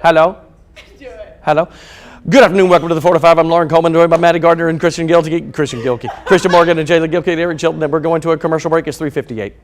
Hello? Hello? Good afternoon, welcome to the 4 to 5. I'm Lauren Coleman, joined by Maddie Gardner and Christian Morgan and Jalen Gilkey here in Chilton. And we're going to a commercial break. It's 3:58.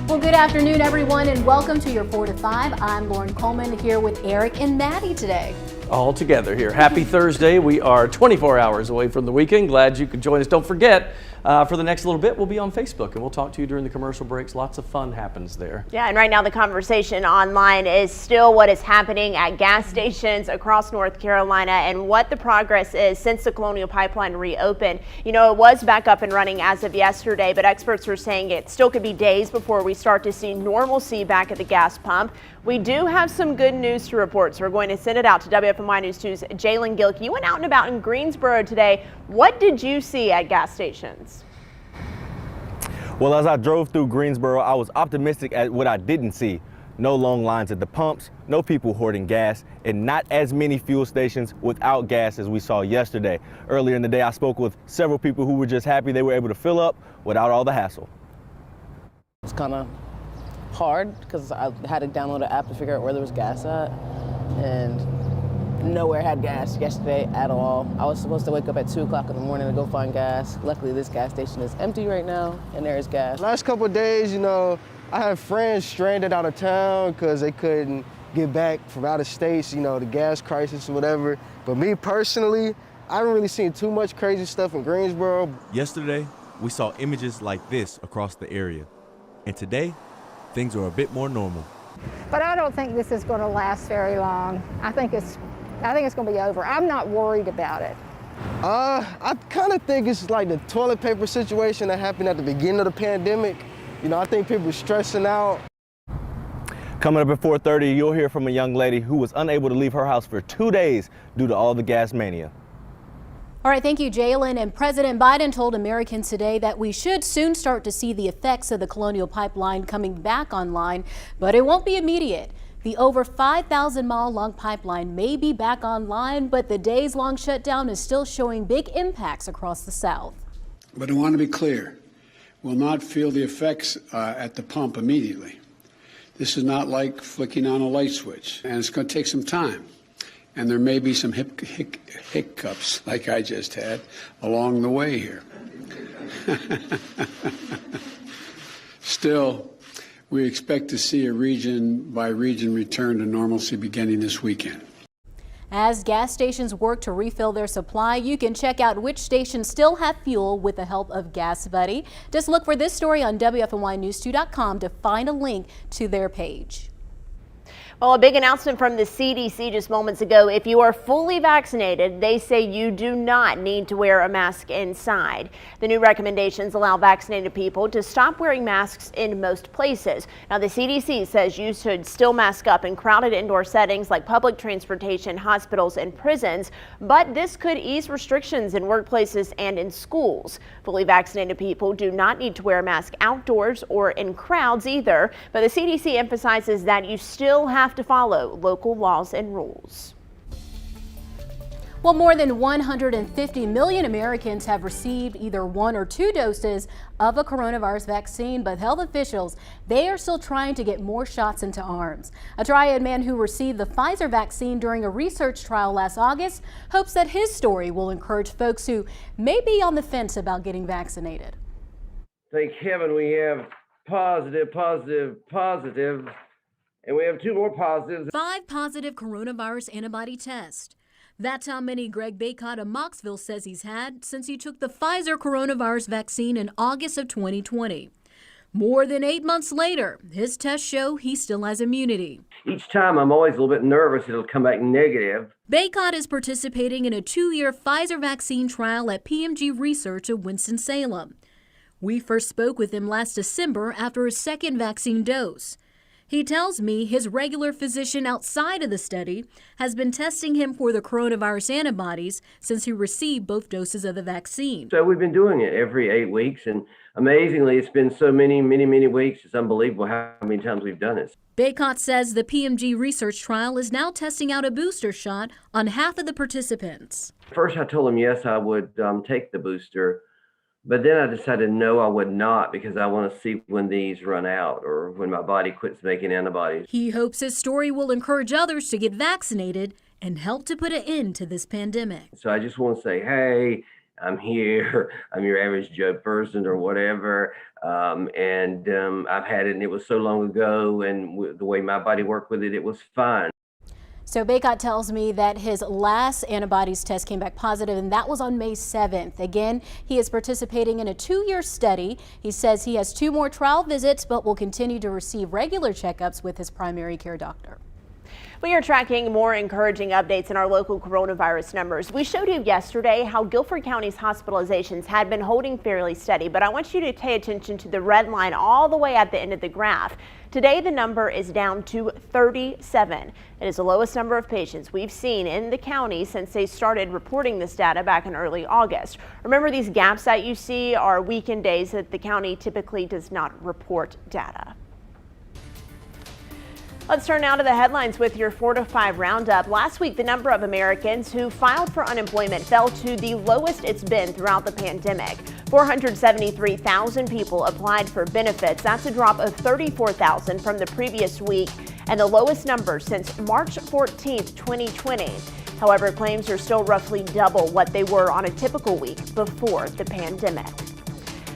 Well, good afternoon, everyone, and welcome to your 4 to 5. I'm Lauren Coleman here with Eric and Maddie today. All together here. Happy Thursday. We are 24 hours away from the weekend. Glad you could join us. Don't forget, for the next little bit, we'll be on Facebook, and we'll talk to you during the commercial breaks. Lots of fun happens there. Yeah, and right now the conversation online is still what is happening at gas stations across North Carolina and what the progress is since the Colonial pipeline reopened. You know, it was back up and running as of yesterday, but experts are saying it still could be days before we start to see normalcy back at the gas pump. We do have some good news to report, so we're going to send it out to WFMY News 2's Jdrf. You went out and about in Greensboro today. What did you see at gas stations? Well, as I drove through Greensboro, I was optimistic at what I didn't see. No long lines at the pumps, no people hoarding gas, and not as many fuel stations without gas as we saw yesterday. Earlier in the day, I spoke with several people who were just happy they were able to fill up without all the hassle. It's kind of hard because I had to download an app to figure out where there was gas at, and nowhere had gas yesterday at all. I was supposed to wake up at 2 o'clock in the morning to go find gas. Luckily, this gas station is empty right now, and there is gas. Last couple of days, you know, I had friends stranded out of town because they couldn't get back from out of states, you know, the gas crisis or whatever. But me personally, I haven't really seen too much crazy stuff in Greensboro. Yesterday, we saw images like this across the area. And today, things are a bit more normal. But I don't think this is going to last very long. I think it's going to be over. I'm not worried about it. I kind of think it's like the toilet paper situation that happened at the beginning of the pandemic. You know, I think people are stressing out. Coming up at 4:30, you'll hear from a young lady who was unable to leave her house for 2 days due to all the gas mania. All right, thank you, Jalen. And President Biden told Americans today that we should soon start to see the effects of the Colonial pipeline coming back online, but it won't be immediate. The over 5,000-mile-long pipeline may be back online, but the days-long shutdown is still showing big impacts across the South. But I want to be clear, we'll not feel the effects at the pump immediately. This is not like flicking on a light switch, and it's going to take some time. And there may be some hiccups, like I just had, along the way here. Still, we expect to see a region-by-region return to normalcy beginning this weekend. As gas stations work to refill their supply, you can check out which stations still have fuel with the help of Gas Buddy. Just look for this story on WFMYnews2.com to find a link to their page. Well, a big announcement from the CDC just moments ago. If you are fully vaccinated, they say you do not need to wear a mask inside. The new recommendations allow vaccinated people to stop wearing masks in most places. Now, the CDC says you should still mask up in crowded indoor settings like public transportation, hospitals, and prisons, but this could ease restrictions in workplaces and in schools. Fully vaccinated people do not need to wear a mask outdoors or in crowds either, but the CDC emphasizes that you still have to follow local laws and rules. Well, more than 150 million Americans have received either 1 or 2 doses of a coronavirus vaccine, but health officials, they are still trying to get more shots into arms. A Triad man who received the Pfizer vaccine during a research trial last August hopes that his story will encourage folks who may be on the fence about getting vaccinated. Thank heaven we have positive, and we have 2 more positives. 5 positive coronavirus antibody tests. That's how many Greg Baycott of Mocksville says he's had since he took the Pfizer coronavirus vaccine in August of 2020. More than 8 months later, his tests show he still has immunity. Each time I'm always a little bit nervous it'll come back negative. Baycott is participating in a 2-year Pfizer vaccine trial at PMG Research of Winston-Salem. We first spoke with him last December after his second vaccine dose. He tells me his regular physician outside of the study has been testing him for the coronavirus antibodies since he received both doses of the vaccine. So we've been doing it every 8 weeks, and amazingly, it's been so many weeks. It's unbelievable how many times we've done it. Baycott says the PMG research trial is now testing out a booster shot on half of the participants. First, I told him yes, I would take the booster. But then I decided no, I would not, because I want to see when these run out or when my body quits making antibodies. He hopes his story will encourage others to get vaccinated and help to put an end to this pandemic. So I just want to say, hey, I'm here. I'm your average Joe person or whatever. I've had it, and it was so long ago, and the way my body worked with it, it was fine. So Baycott tells me that his last antibodies test came back positive, and that was on May 7th. Again, he is participating in a 2-year study. He says he has 2 more trial visits, but will continue to receive regular checkups with his primary care doctor. We are tracking more encouraging updates in our local coronavirus numbers. We showed you yesterday how Guilford County's hospitalizations had been holding fairly steady, but I want you to pay attention to the red line all the way at the end of the graph. Today, the number is down to 37. It is the lowest number of patients we've seen in the county since they started reporting this data back in early August. Remember, these gaps that you see are weekend days that the county typically does not report data. Let's turn now to the headlines with your 4 to 5 roundup. Last week, the number of Americans who filed for unemployment fell to the lowest it's been throughout the pandemic. 473,000 people applied for benefits. That's a drop of 34,000 from the previous week and the lowest number since March 14th, 2020. However, claims are still roughly double what they were on a typical week before the pandemic.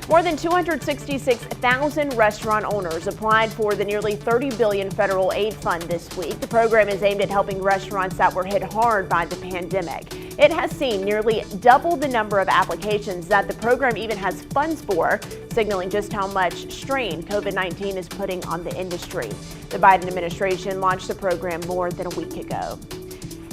More than 266,000 restaurant owners applied for the nearly $30 billion federal aid fund this week. The program is aimed at helping restaurants that were hit hard by the pandemic. It has seen nearly double the number of applications that the program even has funds for, signaling just how much strain COVID-19 is putting on the industry. The Biden administration launched the program more than a week ago.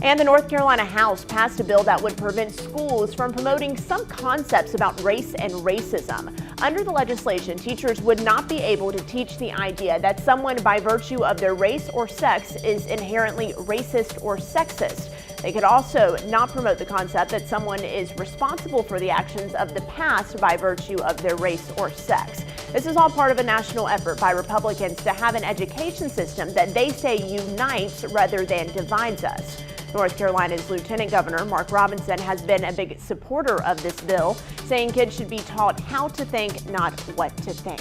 And the North Carolina House passed a bill that would prevent schools from promoting some concepts about race and racism. Under the legislation, teachers would not be able to teach the idea that someone by virtue of their race or sex is inherently racist or sexist. They could also not promote the concept that someone is responsible for the actions of the past by virtue of their race or sex. This is all part of a national effort by Republicans to have an education system that they say unites rather than divides us. North Carolina's Lieutenant Governor Mark Robinson has been a big supporter of this bill, saying kids should be taught how to think, not what to think.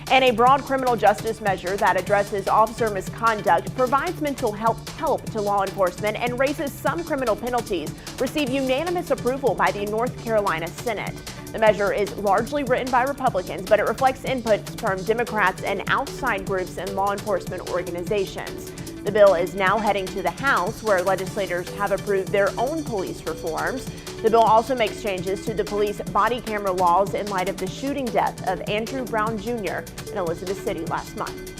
And a broad criminal justice measure that addresses officer misconduct, provides mental health help to law enforcement, and raises some criminal penalties, received unanimous approval by the North Carolina Senate. The measure is largely written by Republicans, but it reflects input from Democrats and outside groups and law enforcement organizations. The bill is now heading to the House, where legislators have approved their own police reforms. The bill also makes changes to the police body camera laws in light of the shooting death of Andrew Brown Jr. in Elizabeth City last month.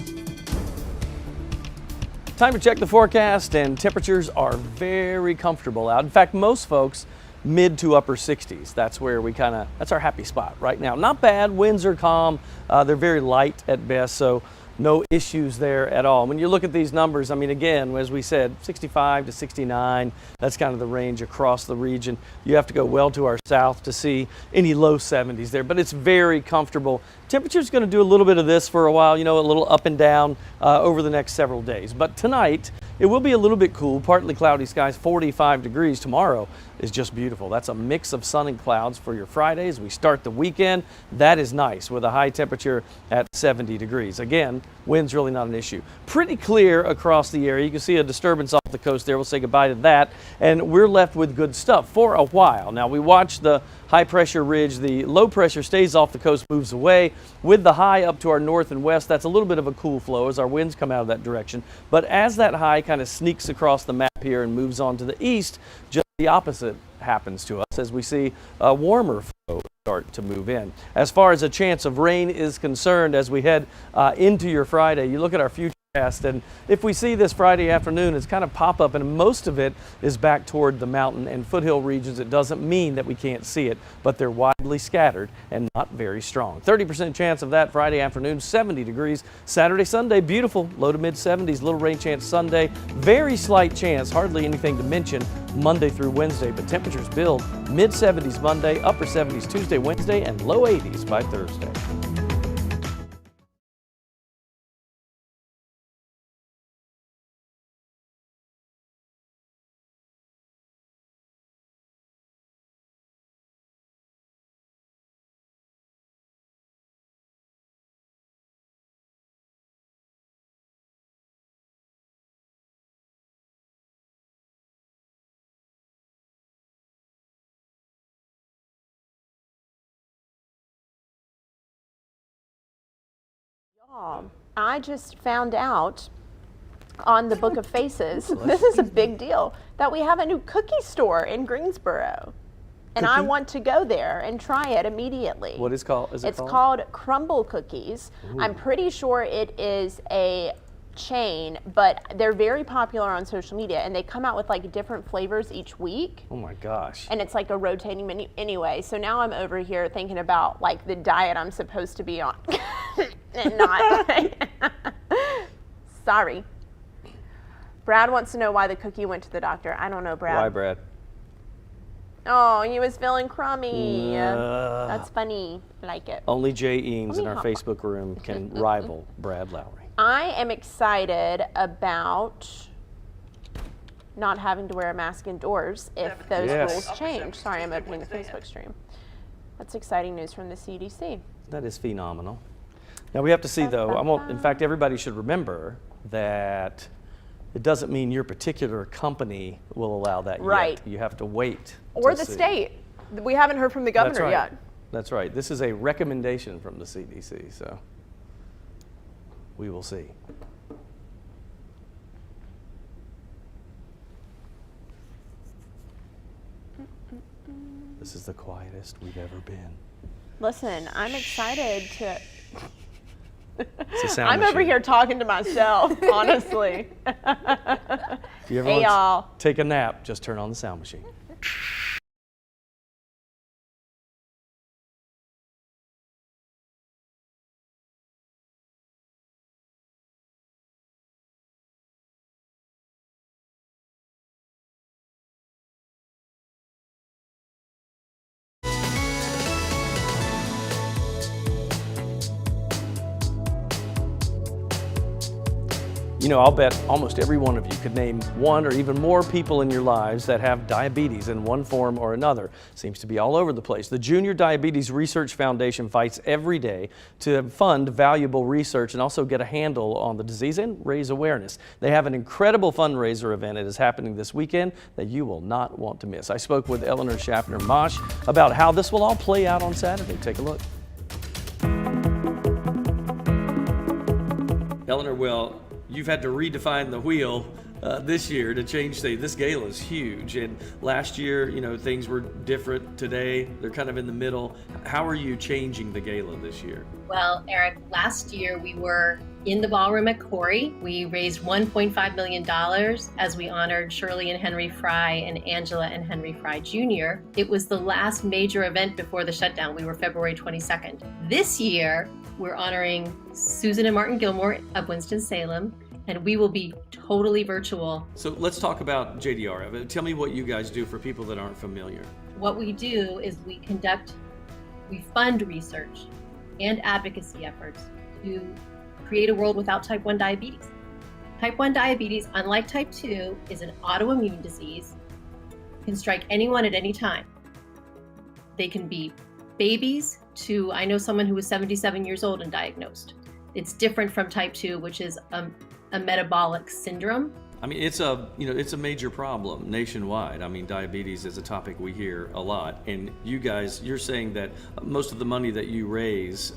Time to check the forecast, and temperatures are very comfortable out. In fact, most folks mid to upper 60s. That's where that's our happy spot right now. Not bad, winds are calm, they're very light at best, so no issues there at all. When you look at these numbers, I mean, again, as we said, 65 to 69, that's kind of the range across the region. You have to go well to our south to see any low 70s there, but it's very comfortable. Temperature's going to do a little bit of this for a while, you know, a little up and down over the next several days. But tonight, It will be a little bit cool, partly cloudy skies, 45 degrees. Tomorrow is just beautiful. That's a mix of sun and clouds for your Fridays. We start the weekend. That is nice with a high temperature at 70 degrees. Again, wind's really not an issue. Pretty clear across the area. You can see a disturbance off the coast there. We'll say goodbye to that. And we're left with good stuff for a while. Now we watch the high pressure ridge. The low pressure stays off the coast, moves away. With the high up to our north and west, that's a little bit of a cool flow as our winds come out of that direction. But as that high kind of sneaks across the map here and moves on to the east, just the opposite happens to us as we see a warmer flow start to move in. As far as a chance of rain is concerned, as we head into your Friday, you look at our future forecast, and if we see this Friday afternoon, it's kind of pop up, and most of it is back toward the mountain and foothill regions. It doesn't mean that we can't see it, but they're widely scattered and not very strong. 30% chance of that Friday afternoon, 70 degrees. Saturday, Sunday, beautiful, low to mid 70s, little rain chance Sunday, very slight chance, hardly anything to mention Monday through Wednesday, but temperatures build mid 70s Monday, upper 70s Tuesday, Wednesday, and low 80s by Thursday. I just found out on the Book of Faces, this is a big deal, that we have a new cookie store in Greensboro. And I want to go there and try it immediately. What is it called? It's called Crumble Cookies. Ooh. I'm pretty sure it is a chain, but they're very popular on social media, and they come out with like different flavors each week. Oh my gosh. And it's like a rotating menu anyway. So now I'm over here thinking about like the diet I'm supposed to be on. And not. Sorry. Brad wants to know why the cookie went to the doctor. I don't know, Brad. Why, Brad? Oh, he was feeling crummy. That's funny. I like it. Only Jay Eames in our Facebook room can rival Brad Lowry. I am excited about not having to wear a mask indoors if those rules change. Sorry, I'm opening the Facebook stream. That's exciting news from the CDC. That is phenomenal. Now we have to see though, in fact, everybody should remember that it doesn't mean your particular company will allow that yet. You have to wait. Or the state. We haven't heard from the governor yet. That's right. This is a recommendation from the CDC, so we will see. This is the quietest we've ever been. Listen, I'm excited to... It's a sound I'm machine. over here talking to myself, honestly. If you ever want to take a nap, just turn on the sound machine. You know, I'll bet almost every one of you could name one or even more people in your lives that have diabetes in one form or another. Seems to be all over the place. The Junior Diabetes Research Foundation fights every day to fund valuable research and also get a handle on the disease and raise awareness. They have an incredible fundraiser event. It is happening this weekend that you will not want to miss. I spoke with Eleanor Schaffner-Mosch about how this will all play out on Saturday. Take a look. Eleanor, well, you've had to redefine the wheel this year to change things. This gala is huge, and last year, you know, things were different. Today, they're kind of in the middle. How are you changing the gala this year? Well, Eric, last year we were in the ballroom at Corey. We raised $1.5 million as we honored Shirley and Henry Fry and Angela and Henry Fry Jr. It was the last major event before the shutdown. We were February 22nd. This year, we're honoring Susan and Martin Gilmore of Winston-Salem, and we will be totally virtual. So let's talk about Jdrf. Tell me what you guys do for people that aren't familiar. What we do is we fund research and advocacy efforts to create a world without type 1 diabetes. Type 1 diabetes, unlike type 2, is an autoimmune disease. It can strike anyone at any time. They can be babies to, I know someone who was 77 years old and diagnosed. It's different from type 2, which is a metabolic syndrome. I mean, it's a major problem nationwide. I mean, diabetes is a topic we hear a lot. And you guys, you're saying that most of the money that you raise,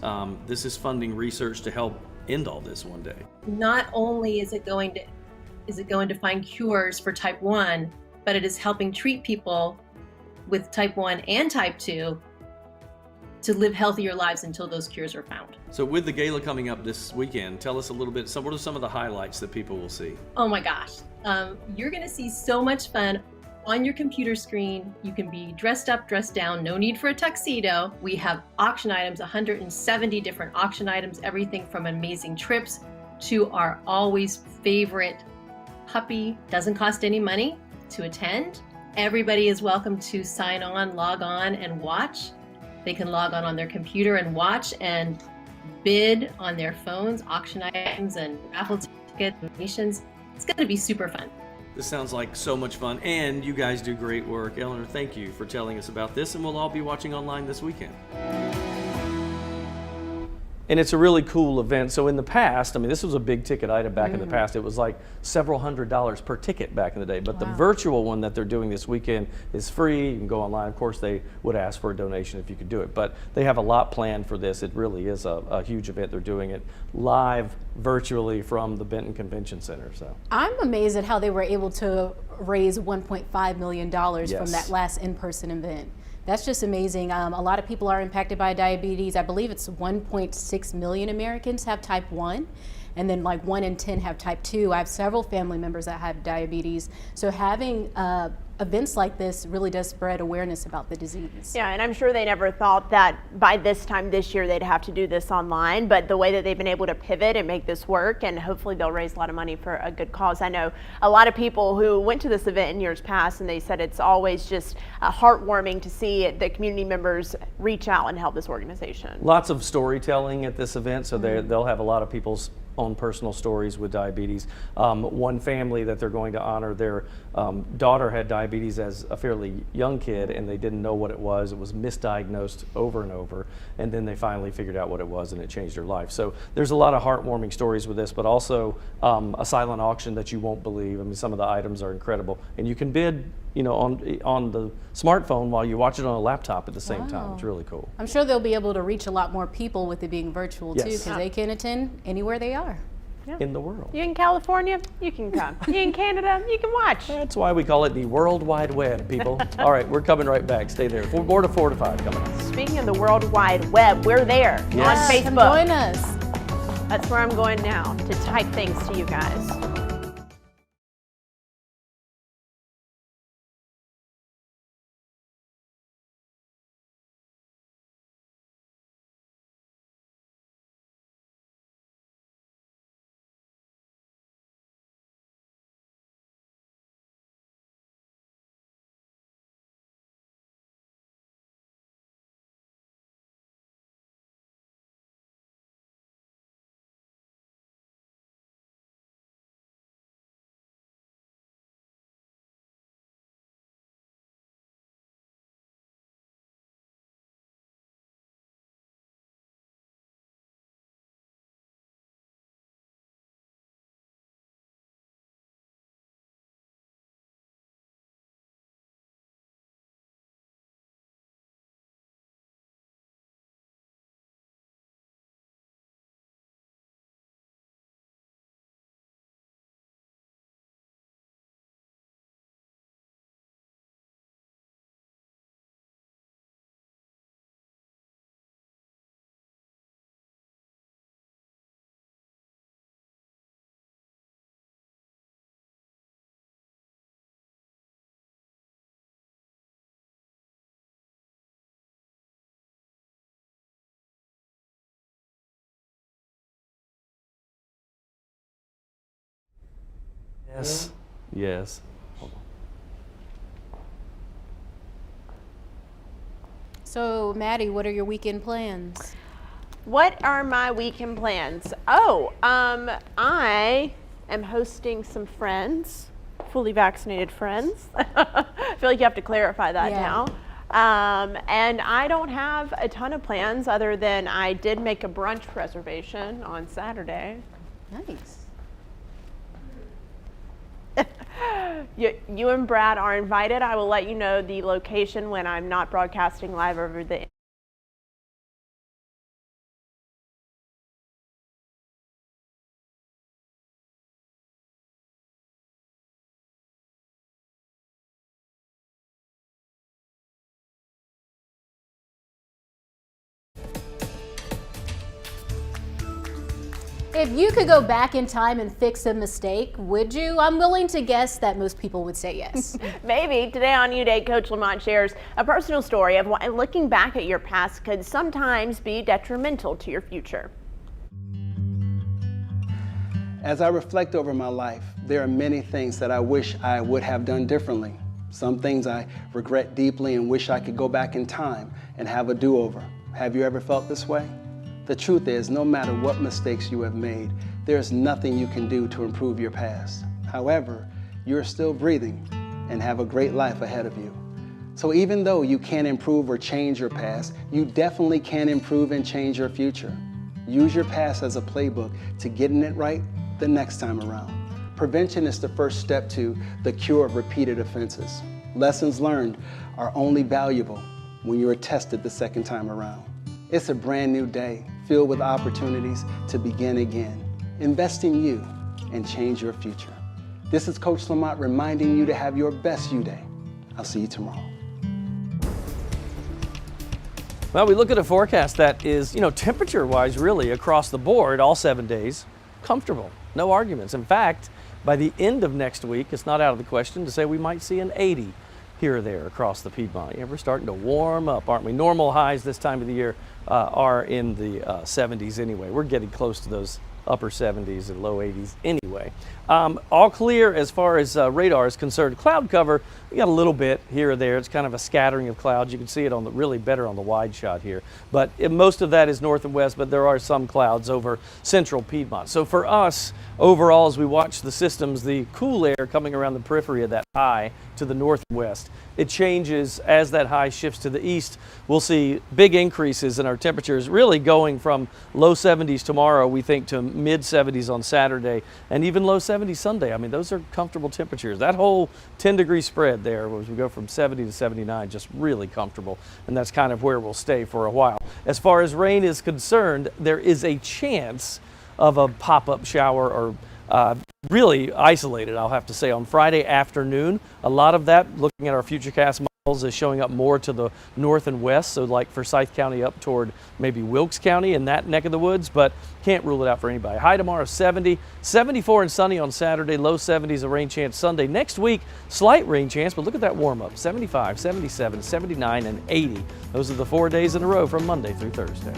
this is funding research to help end all this one day. Not only is it going to find cures for type 1, but it is helping treat people with type 1 and type 2 to live healthier lives until those cures are found. So with the gala coming up this weekend, tell us a little bit, what are some of the highlights that people will see? Oh my gosh, you're gonna see so much fun on your computer screen. You can be dressed up, dressed down, no need for a tuxedo. We have auction items, 170 different auction items, everything from amazing trips to our always favorite puppy. Doesn't cost any money to attend. Everybody is welcome to sign on, log on, and watch. They can log on their computer and watch and bid on their phones, auction items and raffle tickets, donations. It's going to be super fun. This sounds like so much fun, and you guys do great work. Eleanor, thank you for telling us about this, and we'll all be watching online this weekend. And it's a really cool event. So in the past, I mean, this was a big ticket item back in the past. It was like several $100s per ticket back in the day. But the virtual one that they're doing this weekend is free. You can go online. Of course, they would ask for a donation if you could do it. But they have a lot planned for this. It really is a huge event. They're doing it live virtually from the Benton Convention Center. So I'm amazed at how they were able to raise $1.5 million from that last in-person event. That's just amazing. A lot of people are impacted by diabetes. I believe it's 1.6 million Americans have type 1, and then like 1 in 10 have type 2. I have several family members that have diabetes. So having events like this really does spread awareness about the disease. Yeah, and I'm sure they never thought that by this time this year they'd have to do this online, but the way that they've been able to pivot and make this work, and hopefully they'll raise a lot of money for a good cause. I know a lot of people who went to this event in years past, and they said it's always just heartwarming to see the community members reach out and help this organization. lots of storytelling at this event, so they'll have a lot of people's own personal stories with diabetes. One family that they're going to honor, their daughter had diabetes as a fairly young kid, and they didn't know what it was. It was misdiagnosed over and over, and then they finally figured out what it was, and it changed her life. So there's a lot of heartwarming stories with this, but also a silent auction that you won't believe. I mean, some of the items are incredible, and you can bid, you know, on the smartphone while you watch it on a laptop at the same time. It's really cool. I'm sure they'll be able to reach a lot more people with it being virtual too, because they can attend anywhere they are. In the world. You in California, you can come. You in Canada, you can watch. That's why we call it the World Wide Web, people. All right, we're coming right back. Stay there. More to 4 to 5 coming up. Speaking of the World Wide Web, we're there on Facebook. Come join us. That's where I'm going now to type things to you guys. Yes. Yes. Hold on. So, Maddie, what are your weekend plans? What are my weekend plans? Oh, I am hosting some friends, fully vaccinated friends. I feel like you have to clarify that now. And I don't have a ton of plans other than I did make a brunch reservation on Saturday. Nice. You and Brad are invited. I will let you know the location when I'm not broadcasting live over the If you could go back in time and fix a mistake, would you? I'm willing to guess that most people would say yes. Maybe. Today on U Day, Coach Lamont shares a personal story of why looking back at your past could sometimes be detrimental to your future. As I reflect over my life, there are many things that I wish I would have done differently. Some things I regret deeply and wish I could go back in time and have a do-over. Have you ever felt this way? The truth is, no matter what mistakes you have made, there's nothing you can do to improve your past. However, you're still breathing and have a great life ahead of you. So even though you can't improve or change your past, you definitely can improve and change your future. Use your past as a playbook to getting it right the next time around. Prevention is the first step to the cure of repeated offenses. Lessons learned are only valuable when you are tested the second time around. It's a brand new day filled with opportunities to begin again. Invest in you and change your future. This is Coach Lamont reminding you to have your best U Day. I'll see you tomorrow. Well, we look at a forecast that is, temperature-wise, really across the board, all 7 days, comfortable, no arguments. In fact, by the end of next week, it's not out of the question to say we might see an 80 here or there across the Piedmont. Yeah, we're starting to warm up, aren't we? Normal highs this time of the year are in the 70s anyway. We're getting close to those upper 70s and low 80s anyway. All clear as far as radar is concerned. Cloud cover, we got a little bit here or there. It's kind of a scattering of clouds. You can see it on the really better on the wide shot here. But most of that is north and west, but there are some clouds over central Piedmont. So for us, overall, as we watch the systems, the cool air coming around the periphery of that high to the north and west, it changes as that high shifts to the east. We'll see big increases in our temperatures, really going from low 70s tomorrow, we think, to mid 70s on Saturday, and even low 70s Sunday. I mean, those are comfortable temperatures. That whole 10-degree spread there, as we go from 70 to 79, just really comfortable, and that's kind of where we'll stay for a while. As far as rain is concerned, there is a chance of a pop-up shower or really isolated, I'll have to say, on Friday afternoon. A lot of that, looking at our Futurecast models, is showing up more to the north and west, so like Forsyth County up toward maybe Wilkes County in that neck of the woods, but can't rule it out for anybody. High tomorrow 70, 74 and sunny on Saturday, low 70s, a rain chance Sunday. Next week, slight rain chance, but look at that warm up, 75, 77, 79 and 80. Those are the 4 days in a row from Monday through Thursday.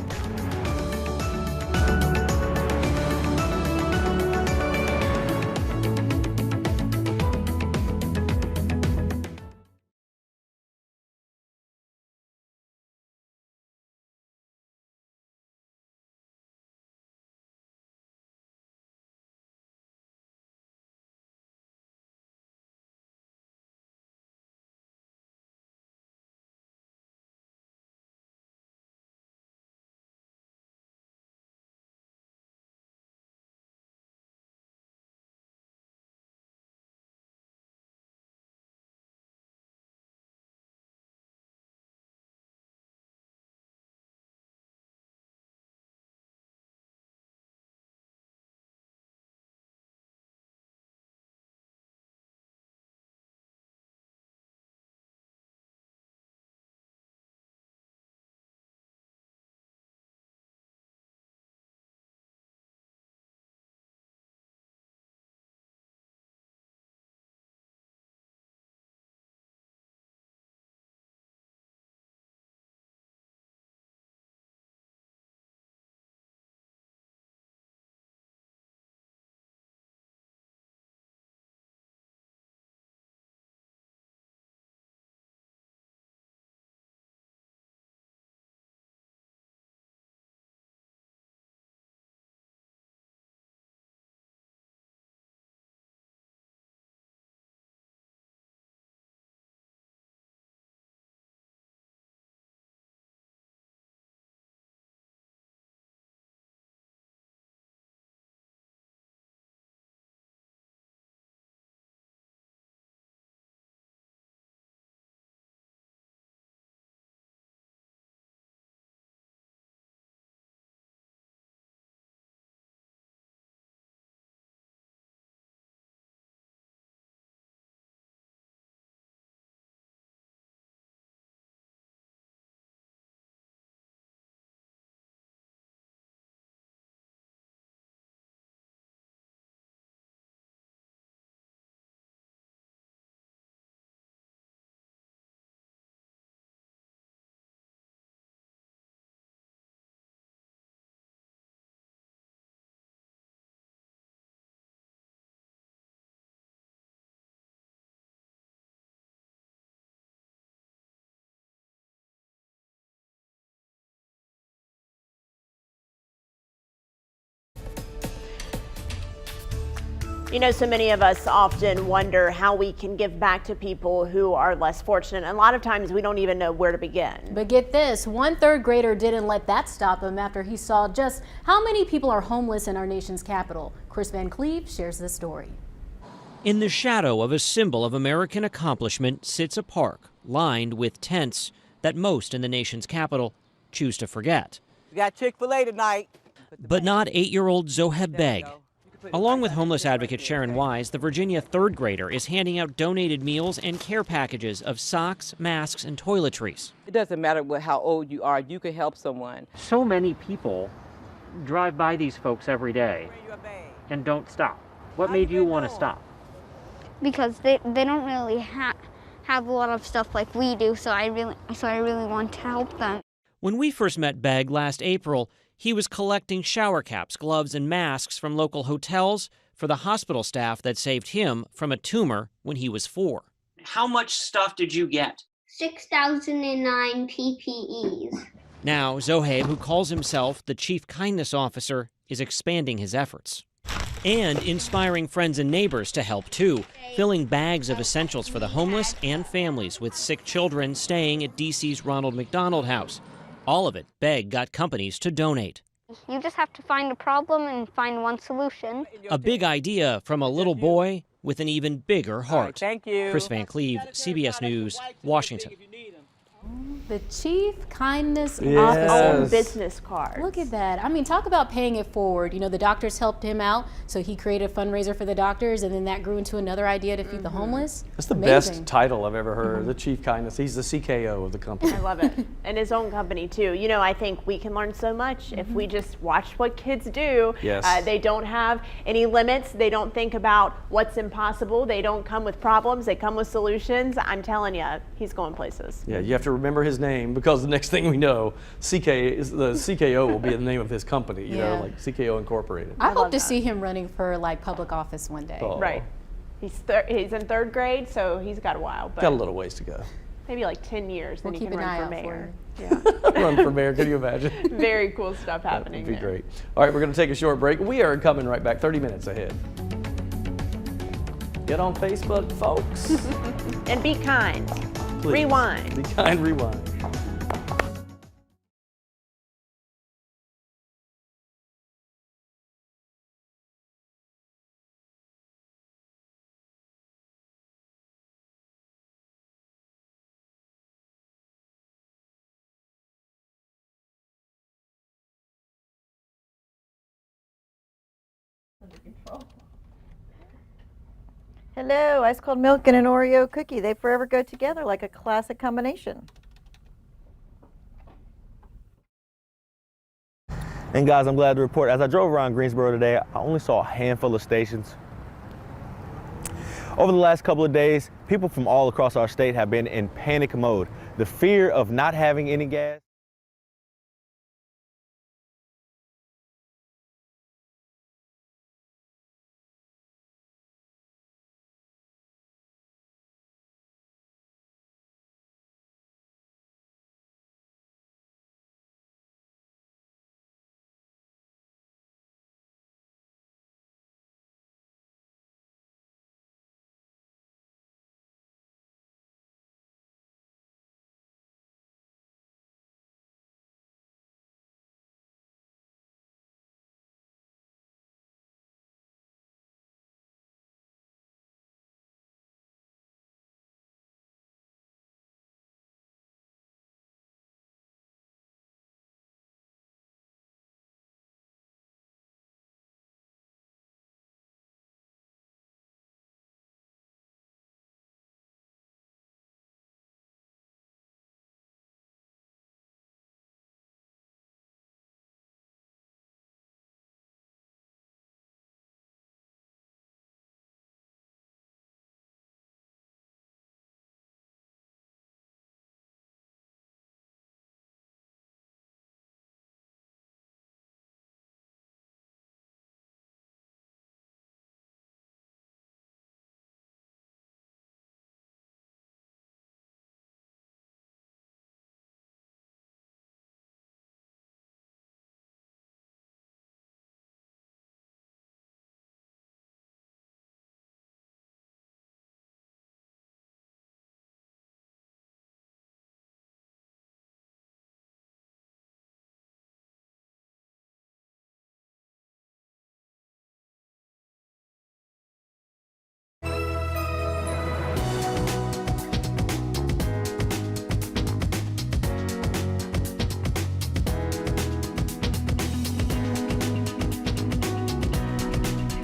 You know, so many of us often wonder how we can give back to people who are less fortunate. And a lot of times we don't even know where to begin. But get this, one third grader didn't let that stop him after he saw just how many people are homeless in our nation's capital. Chris Van Cleve shares this story. In the shadow of a symbol of American accomplishment sits a park lined with tents that most in the nation's capital choose to forget. We got Chick-fil-A tonight. But not 8-year-old Zoheb Beg. Along with homeless advocate Sharon Wise, the Virginia third grader is handing out donated meals and care packages of socks, masks, and toiletries. It doesn't matter how old you are, you can help someone. So many people drive by these folks every day and don't stop. What made you want to stop? Because they don't really have a lot of stuff like we do, so I really want to help them. When we first met Beg last April, he was collecting shower caps, gloves, and masks from local hotels for the hospital staff that saved him from a tumor when he was 4. How much stuff did you get? 6,009 PPEs. Now, Zoheb, who calls himself the Chief Kindness Officer, is expanding his efforts. And inspiring friends and neighbors to help too, filling bags of essentials for the homeless and families with sick children staying at D.C.'s Ronald McDonald House. All of it, Beg got companies to donate. You just have to find a problem and find one solution. A big idea from a little boy with an even bigger heart. Thank you. Chris Van Cleve, CBS News, Washington. The Chief Kindness Yes. Officer. Own business card. Look at that. I mean, talk about paying it forward. You know, the doctors helped him out, so he created a fundraiser for the doctors, and then that grew into another idea to feed the homeless. That's the Amazing. best title I've ever heard, the Chief Kindness. He's the CKO of the company. I love it. And his own company too. You know, I think we can learn so much if we just watch what kids do. Yes. They don't have any limits. They don't think about what's impossible. They don't come with problems. They come with solutions. I'm telling you, he's going places. Yeah, you have to remember his name because the next thing we know, the CKO will be the name of his company, you know, like CKO Incorporated. I hope to see him running for like public office one day. Oh. Right. He's in third grade, so he's got a while. But Got a little ways to go. maybe like 10 years, then We'll he keep can an eye run for out for mayor. you. Yeah. Run for mayor, can you imagine? Very cool stuff happening That'd be there. great. All right, we're going to take a short break. We are coming right back, 30 minutes ahead. Get on Facebook, folks. And be kind. Please. Rewind. Be kind, rewind. Hello, ice cold milk and an Oreo cookie. They forever go together like a classic combination. And guys, I'm glad to report, as I drove around Greensboro today, I only saw a handful of stations. Over the last couple of days, people from all across our state have been in panic mode. The fear of not having any gas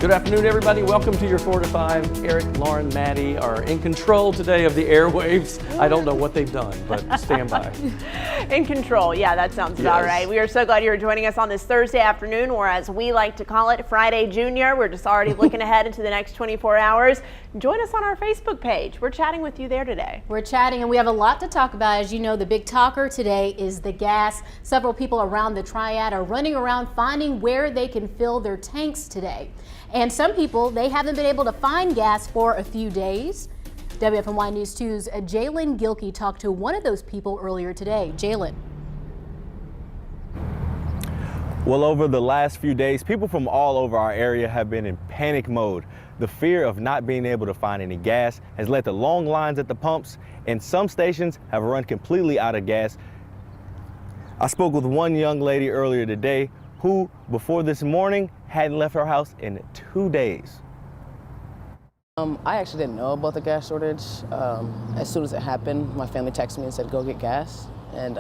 Good afternoon, everybody. Welcome to your 4 to 5. Eric, Lauren, Maddie are in control today of the airwaves. I don't know what they've done, but stand by. In control. Yeah, that sounds about right. We are so glad you're joining us on this Thursday afternoon, or as we like to call it, Friday Junior. We're just already looking ahead into the next 24 hours. Join us on our Facebook page. We're chatting with you there today. We're chatting, and we have a lot to talk about. As you know, the big talker today is the gas. Several people around the Triad are running around finding where they can fill their tanks today. And some people, they haven't been able to find gas for a few days. WFMY News 2's Jalen Gilkey talked to one of those people earlier today. Jalen. Well, over the last few days, people from all over our area have been in panic mode. The fear of not being able to find any gas has led to long lines at the pumps, and some stations have run completely out of gas. I spoke with one young lady earlier today who, before this morning, hadn't left her house in 2 days. I actually didn't know about the gas shortage. As soon as it happened, my family texted me and said, go get gas. And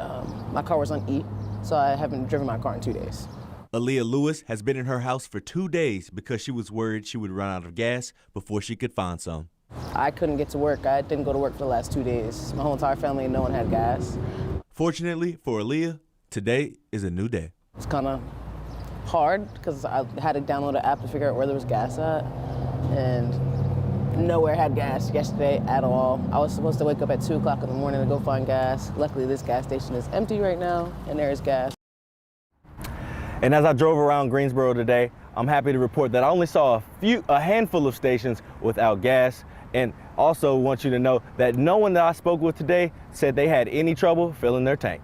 my car was on E, so I haven't driven my car in 2 days. Aaliyah Lewis has been in her house for 2 days because she was worried she would run out of gas before she could find some. I couldn't get to work. I didn't go to work for the last 2 days. My whole entire family, no one had gas. Fortunately for Aaliyah, today is a new day. It's kind of hard because I had to download an app to figure out where there was gas at, and nowhere had gas yesterday at all. I was supposed to wake up at 2 o'clock in the morning to go find gas. Luckily, this gas station is empty right now, and there is gas. And as I drove around Greensboro today, I'm happy to report that I only saw a handful of stations without gas, and also want you to know that no one that I spoke with today said they had any trouble filling their tank.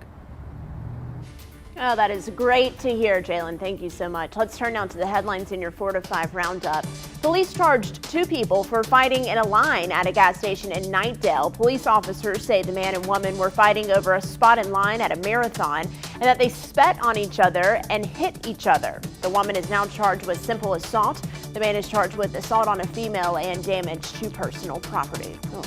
Oh, that is great to hear, Jalen. Thank you so much. Let's turn now to the headlines in your 4 to 5 roundup. Police charged 2 people for fighting in a line at a gas station in Nightdale. Police officers say the man and woman were fighting over a spot in line at a marathon and that they spat on each other and hit each other. The woman is now charged with simple assault. The man is charged with assault on a female and damage to personal property. Oh.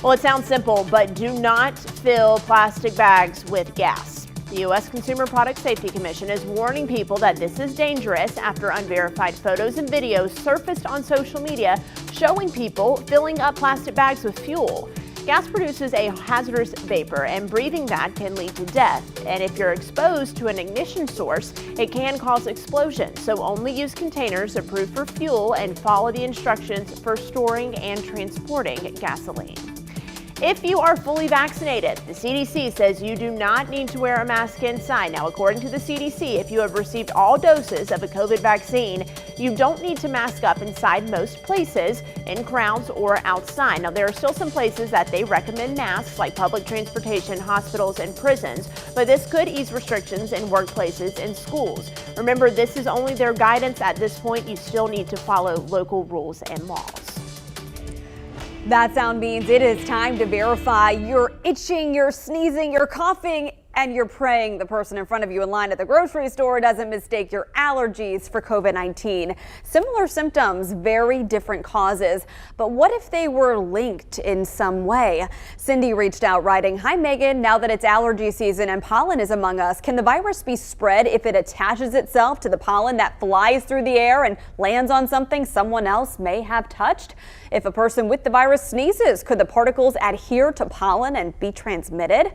Well, it sounds simple, but do not fill plastic bags with gas. The U.S. Consumer Product Safety Commission is warning people that this is dangerous after unverified photos and videos surfaced on social media showing people filling up plastic bags with fuel. Gas produces a hazardous vapor, and breathing that can lead to death. And if you're exposed to an ignition source, it can cause explosions. So only use containers approved for fuel and follow the instructions for storing and transporting gasoline. If you are fully vaccinated, the CDC says you do not need to wear a mask inside. Now, according to the CDC, if you have received all doses of a COVID vaccine, you don't need to mask up inside most places, in crowds or outside. Now, there are still some places that they recommend masks, like public transportation, hospitals, and prisons, but this could ease restrictions in workplaces and schools. Remember, this is only their guidance at this point. You still need to follow local rules and laws. That sound means it is time to verify you're itching, you're sneezing, you're coughing, and you're praying the person in front of you in line at the grocery store doesn't mistake your allergies for COVID-19. Similar symptoms, very different causes. But what if they were linked in some way? Cindy reached out writing, "Hi Megan, now that it's allergy season and pollen is among us, can the virus be spread if it attaches itself to the pollen that flies through the air and lands on something someone else may have touched? If a person with the virus sneezes, could the particles adhere to pollen and be transmitted?"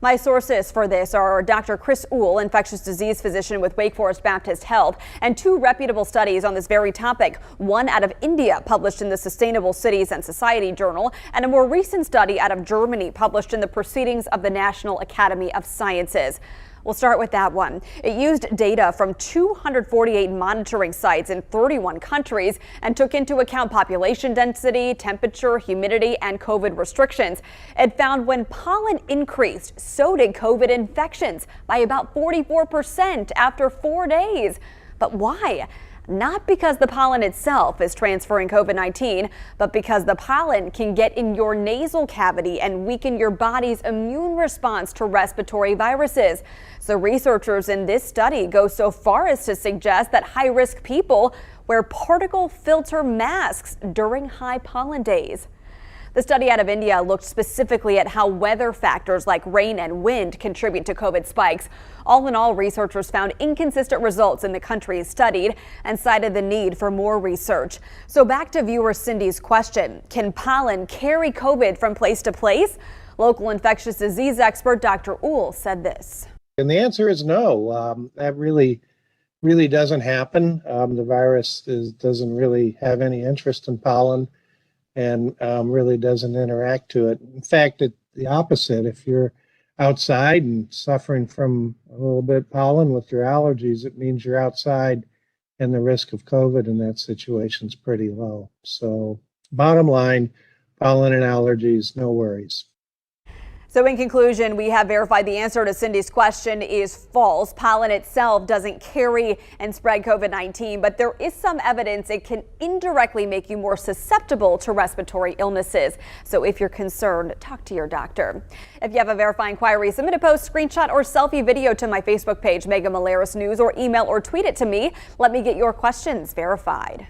My sources for this are Dr. Chris Uhl, infectious disease physician with Wake Forest Baptist Health, and 2 reputable studies on this very topic. One out of India, published in the Sustainable Cities and Society Journal, and a more recent study out of Germany, published in the Proceedings of the National Academy of Sciences. We'll start with that one. It used data from 248 monitoring sites in 31 countries and took into account population density, temperature, humidity, and COVID restrictions. It found when pollen increased, so did COVID infections by about 44% after 4 days. But why? Not because the pollen itself is transferring COVID-19, but because the pollen can get in your nasal cavity and weaken your body's immune response to respiratory viruses. So researchers in this study go so far as to suggest that high-risk people wear particle filter masks during high pollen days. The study out of India looked specifically at how weather factors like rain and wind contribute to COVID spikes. All in all, researchers found inconsistent results in the countries studied and cited the need for more research. So back to viewer Cindy's question, can pollen carry COVID from place to place? Local infectious disease expert Dr. Uhl said this. And the answer is no. That really doesn't happen. The virus doesn't really have any interest in pollen and really doesn't interact to it. In fact, it's the opposite. If you're outside and suffering from a little bit pollen with your allergies, it means you're outside and the risk of COVID in that situation is pretty low. So bottom line, pollen and allergies, no worries. So in conclusion, we have verified the answer to Cindy's question is false. Pollen itself doesn't carry and spread COVID-19, but there is some evidence it can indirectly make you more susceptible to respiratory illnesses. So if you're concerned, talk to your doctor. If you have a verifying inquiry, submit a post, screenshot, or selfie video to my Facebook page, Mega Malaris News, or email or tweet it to me. Let me get your questions verified.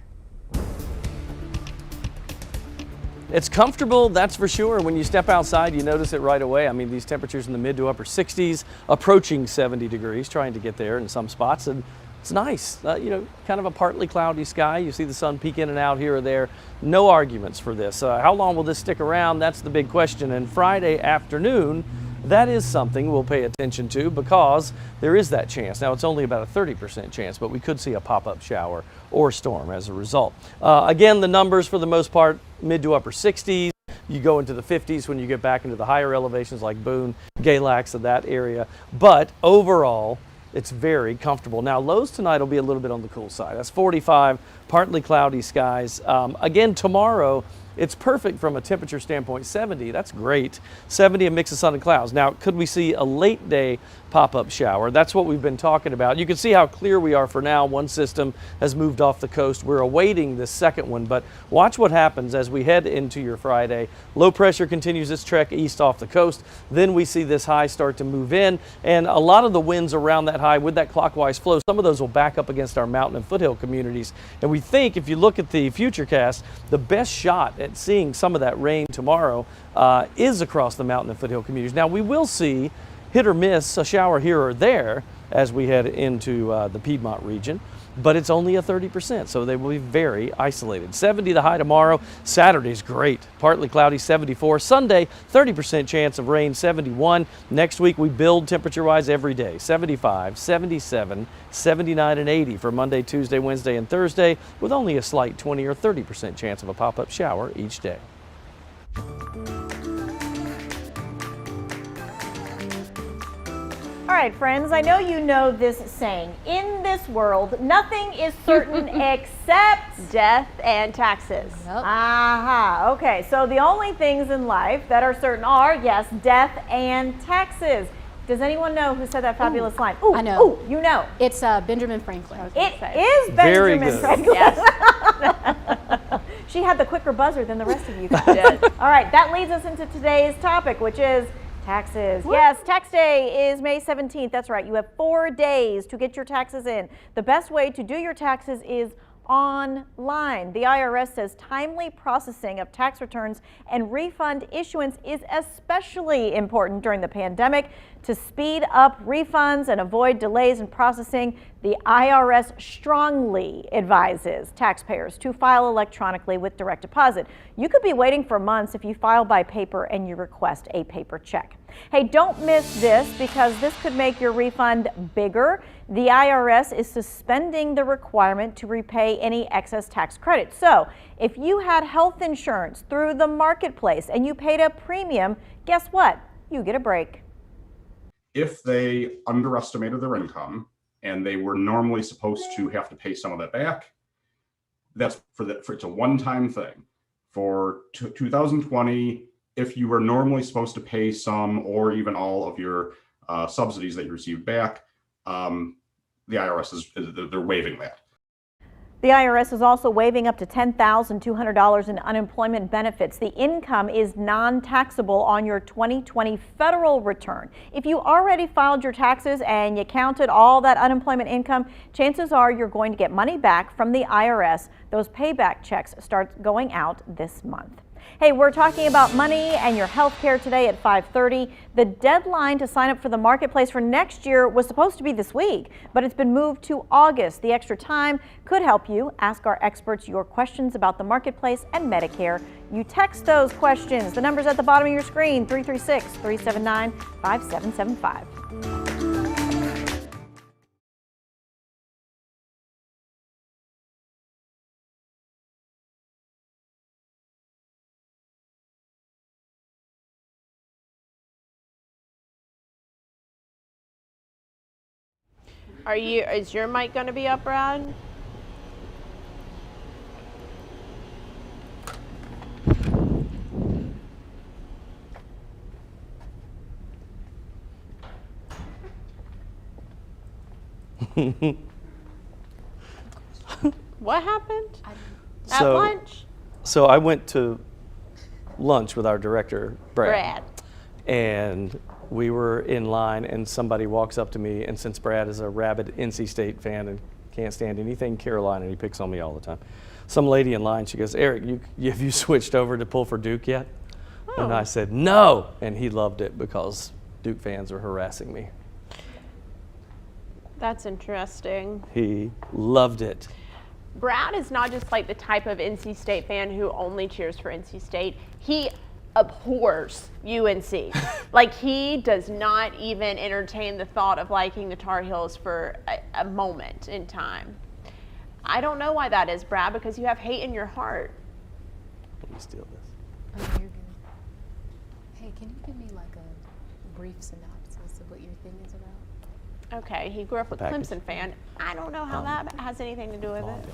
It's comfortable, that's for sure. When you step outside, you notice it right away. I mean, these temperatures in the mid to upper 60s, approaching 70 degrees, trying to get there in some spots. And it's nice, you know, kind of a partly cloudy sky. You see the sun peek in and out here or there. No arguments for this. How long will this stick around? That's the big question. And Friday afternoon, that is something we'll pay attention to because there is that chance. Now, it's only about a 30% chance, but we could see a pop-up shower or storm as a result. Again, the numbers for the most part, mid to upper 60s. You go into the 50s when you get back into the higher elevations like Boone, Galax, of that area. But overall, it's very comfortable. Now, lows tonight will be a little bit on the cool side. That's 45, partly cloudy skies. Again, tomorrow, it's perfect from a temperature standpoint. 70, that's great. 70, a mix of sun and clouds. Now, could we see a late day pop-up shower? That's what we've been talking about. You can see how clear we are for now. One system has moved off the coast. We're awaiting this second one, but watch what happens as we head into your Friday. Low pressure continues its trek east off the coast. Then we see this high start to move in, and a lot of the winds around that high with that clockwise flow, some of those will back up against our mountain and foothill communities. And we think, if you look at the futurecast, the best shot at seeing some of that rain tomorrow is across the mountain and foothill communities. Now, we will see hit or miss, a shower here or there as we head into the Piedmont region, but it's only a 30%, so they will be very isolated. 70 the high tomorrow. Saturday's great. Partly cloudy, 74. Sunday, 30% chance of rain, 71. Next week, we build temperature-wise every day. 75, 77, 79, and 80 for Monday, Tuesday, Wednesday, and Thursday, with only a slight 20 or 30% chance of a pop-up shower each day. All right, friends, I know you know this saying. In this world, nothing is certain except death and taxes. Yep. Aha, okay, so the only things in life that are certain are, yes, death and taxes. Does anyone know who said that fabulous line? Ooh, I know. Ooh, you know. It's Benjamin Franklin. It is Benjamin Franklin. Yes. She had the quicker buzzer than the rest of you guys. All right, that leads us into today's topic, which is taxes. Woo! Yes, tax day is May 17th. That's right. You have 4 days to get your taxes in. The best way to do your taxes is online. The IRS says timely processing of tax returns and refund issuance is especially important during the pandemic. To speed up refunds and avoid delays in processing, the IRS strongly advises taxpayers to file electronically with direct deposit. You could be waiting for months if you file by paper and you request a paper check. Hey, don't miss this because this could make your refund bigger. The IRS is suspending the requirement to repay any excess tax credit. So if you had health insurance through the marketplace and you paid a premium, guess what? You get a break. If they underestimated their income and they were normally supposed to have to pay some of that back, that's it's a one-time thing. For 2020, if you were normally supposed to pay some or even all of your subsidies that you received back, the IRS they're waiving that. The IRS is also waiving up to $10,200 in unemployment benefits. The income is non-taxable on your 2020 federal return. If you already filed your taxes and you counted all that unemployment income, chances are you're going to get money back from the IRS. Those payback checks start going out this month. Hey, we're talking about money and your health care today at 5:30. The deadline to sign up for the marketplace for next year was supposed to be this week, but it's been moved to August. The extra time could help you ask our experts your questions about the marketplace and Medicare. You text those questions. The number's at the bottom of your screen, 336-379-5775. Is your mic going to be up, Brad? What happened at lunch? So I went to lunch with our director, Brad. And we were in line and somebody walks up to me, and since Brad is a rabid NC State fan and can't stand anything Carolina, he picks on me all the time. Some lady in line, she goes, Eric, have you switched over to pull for Duke yet? Oh. And I said, no. And he loved it because Duke fans were harassing me. That's interesting. He loved it. Brad is not just like the type of NC State fan who only cheers for NC State. He abhors UNC. Like, he does not even entertain the thought of liking the Tar Heels for a moment in time. I don't know why that is, Brad, because you have hate in your heart. Let me steal this. Oh, you're good. Hey, can you give me like a brief synopsis of what your thing is about? Okay, he grew up with Clemson fan. I don't know how that has anything to do with it.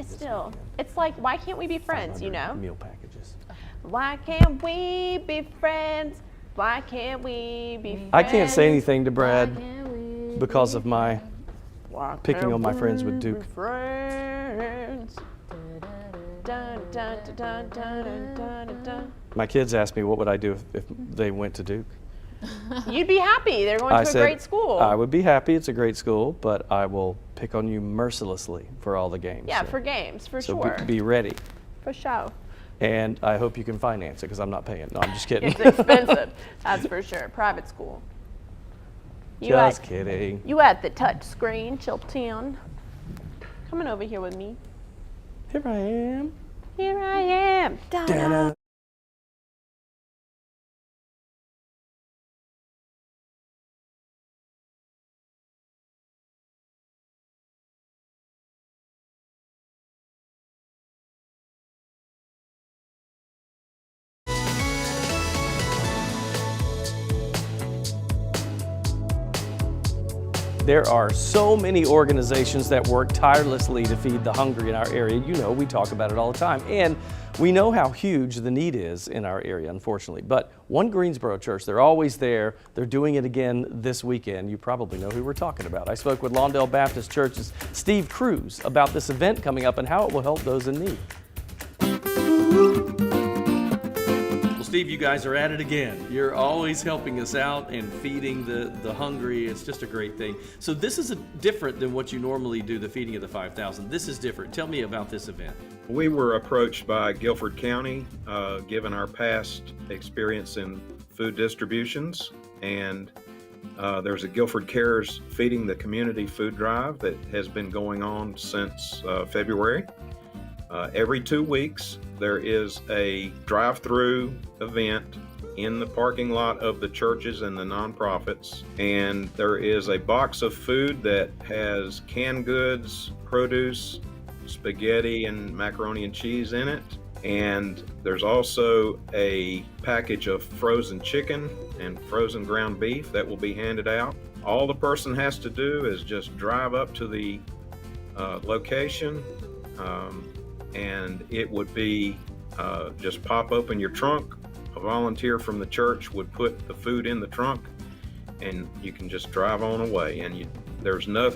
Still, it's like, why can't we be friends, you know? Meal packages. Why can't we be friends? Why can't we be friends? I can't say anything to Brad because of my picking on my friends with Duke. My kids asked me what would I do if they went to Duke. You'd be happy. They're going to a great school. I would be happy. It's a great school, but I will pick on you mercilessly for all the games. Yeah, for games, for sure. So be ready. For sure. And I hope you can finance it because I'm not paying. No, I'm just kidding. It's expensive, that's for sure. Private school. Just kidding. You at the touch screen, Chilton. Coming over here with me. Here I am. Here I am. Da-da. There are so many organizations that work tirelessly to feed the hungry in our area. You know, we talk about it all the time. And we know how huge the need is in our area, unfortunately. But One Greensboro Church, they're always there. They're doing it again this weekend. You probably know who we're talking about. I spoke with Lawndale Baptist Church's Steve Cruz about this event coming up and how it will help those in need. Steve, you guys are at it again. You're always helping us out and feeding the hungry. It's just a great thing. So this is different than what you normally do, the feeding of the 5,000. This is different. Tell me about this event. We were approached by Guilford County, given our past experience in food distributions, and there's a Guilford Cares Feeding the Community food drive that has been going on since February. Every 2 weeks, there is a drive-through event in the parking lot of the churches and the nonprofits, and there is a box of food that has canned goods, produce, spaghetti, and macaroni and cheese in it. And there's also a package of frozen chicken and frozen ground beef that will be handed out. All the person has to do is just drive up to the location, and it would be just pop open your trunk. A volunteer from the church would put the food in the trunk, and you can just drive on away. And there's no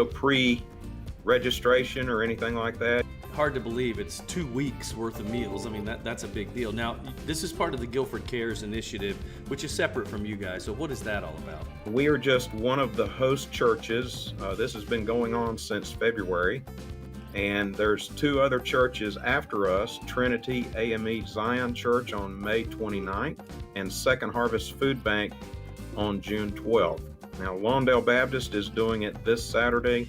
pre-registration or anything like that. Hard to believe it's 2 weeks worth of meals. I mean, that's a big deal. Now, this is part of the Guilford Cares initiative, which is separate from you guys. So what is that all about? We are just one of the host churches. This has been going on since February. And there's 2 other churches after us, Trinity AME Zion Church on May 29th and Second Harvest Food Bank on June 12th. Now, Lawndale Baptist is doing it this Saturday,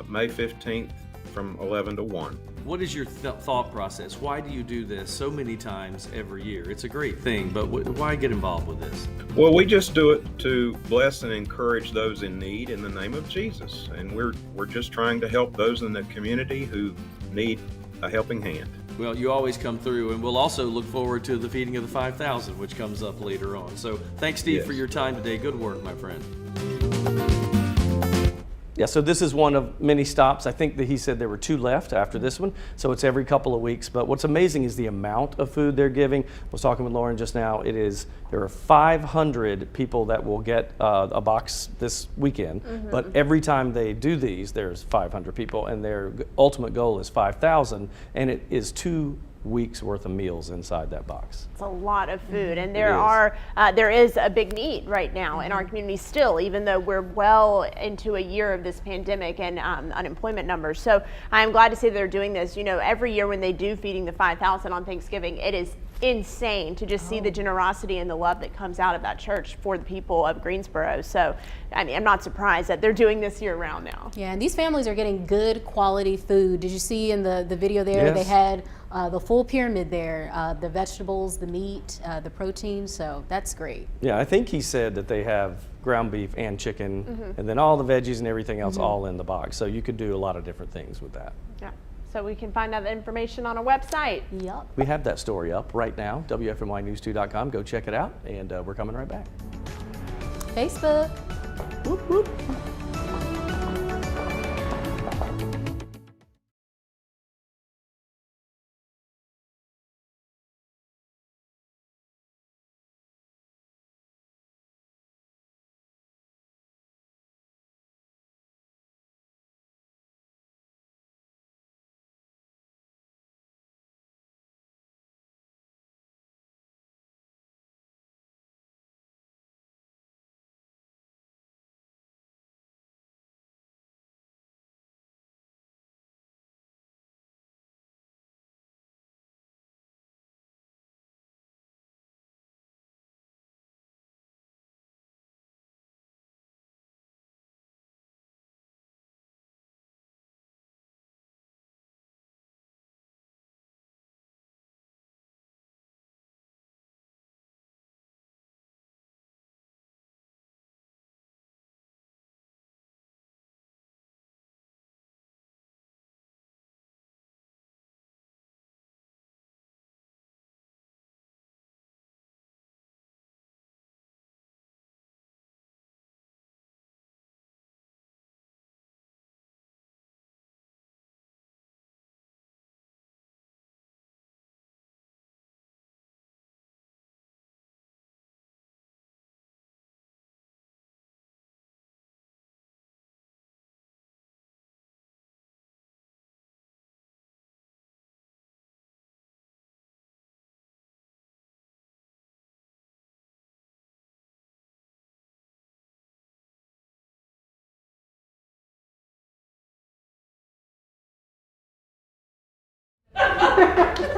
May 15th from 11 to 1. What is your thought process? Why do you do this so many times every year? It's a great thing, but why get involved with this? Well, we just do it to bless and encourage those in need in the name of Jesus. And we're just trying to help those in the community who need a helping hand. Well, you always come through, and we'll also look forward to the feeding of the 5,000, which comes up later on. So thanks, Steve, for your time today. Good work, my friend. Yeah, so this is one of many stops. I think that he said there were 2 left after this one, so it's every couple of weeks. But what's amazing is the amount of food they're giving. I was talking with Lauren just now. There are 500 people that will get a box this weekend, but every time they do these, there's 500 people, and their ultimate goal is 5,000, and it is 2 weeks worth of meals inside that box. It's a lot of food, and there is a big need right now in our community still, even though we're well into a year of this pandemic and unemployment numbers. So I'm glad to see they're doing this. You know, every year when they do feeding the 5,000 on Thanksgiving, it is insane to just see the generosity and the love that comes out of that church for the people of Greensboro. So, I mean, I'm not surprised that they're doing this year round now. Yeah, and these families are getting good quality food. Did you see in the video there, they had the full pyramid there, the vegetables, the meat, the protein, so that's great. Yeah, I think he said that they have ground beef and chicken, and then all the veggies and everything else all in the box. So you could do a lot of different things with that. Yeah. So we can find out the information on our website. Yep. We have that story up right now, WFMYnews2.com. Go check it out, and we're coming right back. Facebook. Whoop, whoop.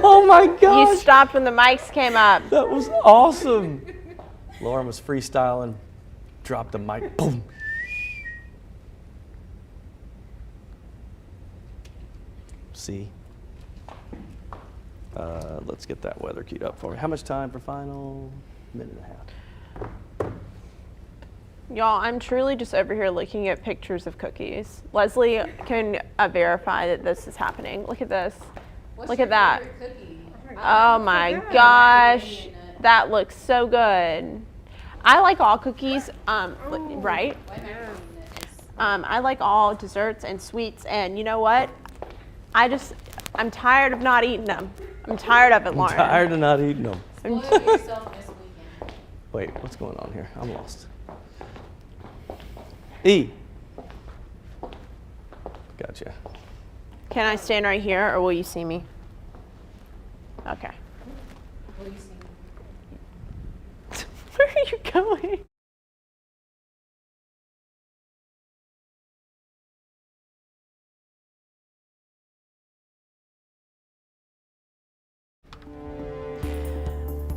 Oh my gosh. You stopped when the mics came up. That was awesome. Lauren was freestyling, dropped the mic, boom. See? Let's get that weather queued up for me. How much time for final? Minute and a half. Y'all, I'm truly just over here looking at pictures of cookies. Leslie can verify that this is happening. Look at this. Look at that. Oh my gosh. That looks so good. I like all cookies, right? I like all desserts and sweets, and you know what? I'm tired of not eating them. I'm tired of it, Lauren. I'm tired of not eating them. Wait, what's going on here? I'm lost. E. Gotcha. Can I stand right here, or will you see me? Okay. Where are you going?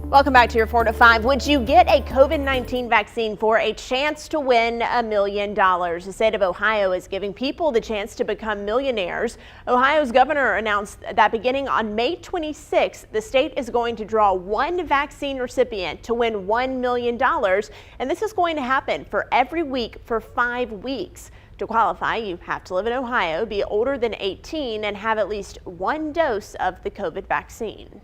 Welcome back to your 4 to 5. Would you get a COVID-19 vaccine for a chance to win $1 million? The state of Ohio is giving people the chance to become millionaires. Ohio's governor announced that beginning on May 26th, the state is going to draw one vaccine recipient to win $1 million. And this is going to happen for every week for 5 weeks. To qualify, you have to live in Ohio, be older than 18, and have at least one dose of the COVID vaccine.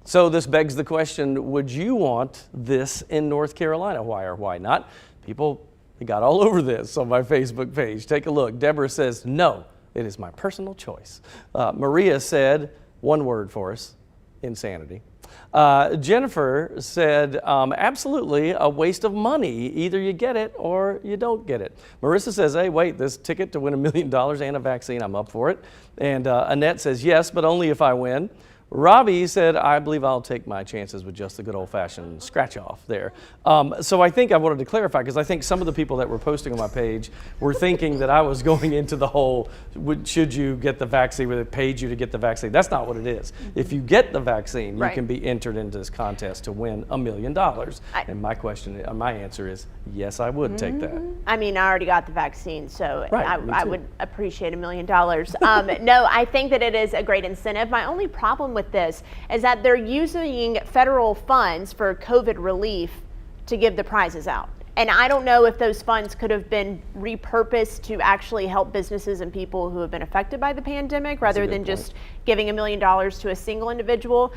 So this begs the question, would you want this in North Carolina? Why or why not? People got all over this on my Facebook page. Take a look. Deborah says, no, it is my personal choice. Maria said, one word for us, insanity. Jennifer said, absolutely a waste of money. Either you get it or you don't get it. Marissa says, hey, wait, this ticket to win $1 million and a vaccine, I'm up for it. And Annette says, yes, but only if I win. Robbie said, I believe I'll take my chances with just the good old-fashioned scratch-off there. So I think I wanted to clarify, because I think some of the people that were posting on my page were thinking that I was going into the whole, should you get the vaccine, whether it paid you to get the vaccine. That's not what it is. If you get the vaccine, you can be entered into this contest to win $1 million. And my answer is, yes, I would take that. I mean, I already got the vaccine, so I would appreciate $1 million. No, I think that it is a great incentive. My only problem with this is that they're using federal funds for COVID relief to give the prizes out. And I don't know if those funds could have been repurposed to actually help businesses and people who have been affected by the pandemic, rather than just giving $1 million to a single individual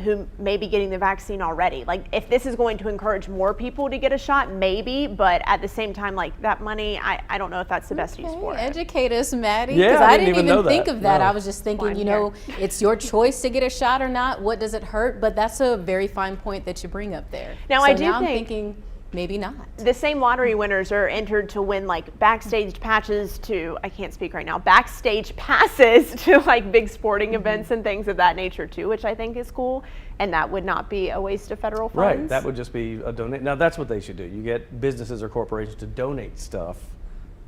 who may be getting the vaccine already. Like, if this is going to encourage more people to get a shot, maybe, but at the same time, like, that money, I don't know if that's the best use for it. Educate us, Maddie, Yeah, because I didn't even think that. of that. No. I was just thinking, you know, it's your choice to get a shot or not. What does it hurt? But that's a very fine point that you bring up there. Now, so I do now I'm think thinking, maybe not. The same lottery winners are entered to win like backstage patches to, I can't speak right now, backstage passes to like big sporting events and things of that nature too, which I think is cool. And that would not be a waste of federal funds. Right, that would just be a donate. Now that's what they should do. You get businesses or corporations to donate stuff,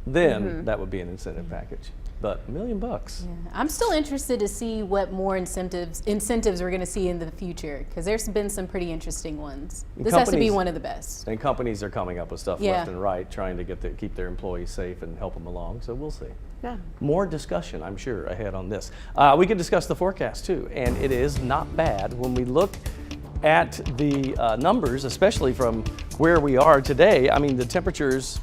then that would be an incentive package. But $1 million. Yeah. I'm still interested to see what more incentives we're going to see in the future, because there's been some pretty interesting ones. This has to be one of the best. And companies are coming up with stuff left and right, trying to keep their employees safe and help them along. So we'll see. Yeah. More discussion, I'm sure, ahead on this. We can discuss the forecast too, and it is not bad when we look at the numbers, especially from where we are today. I mean, the temperatures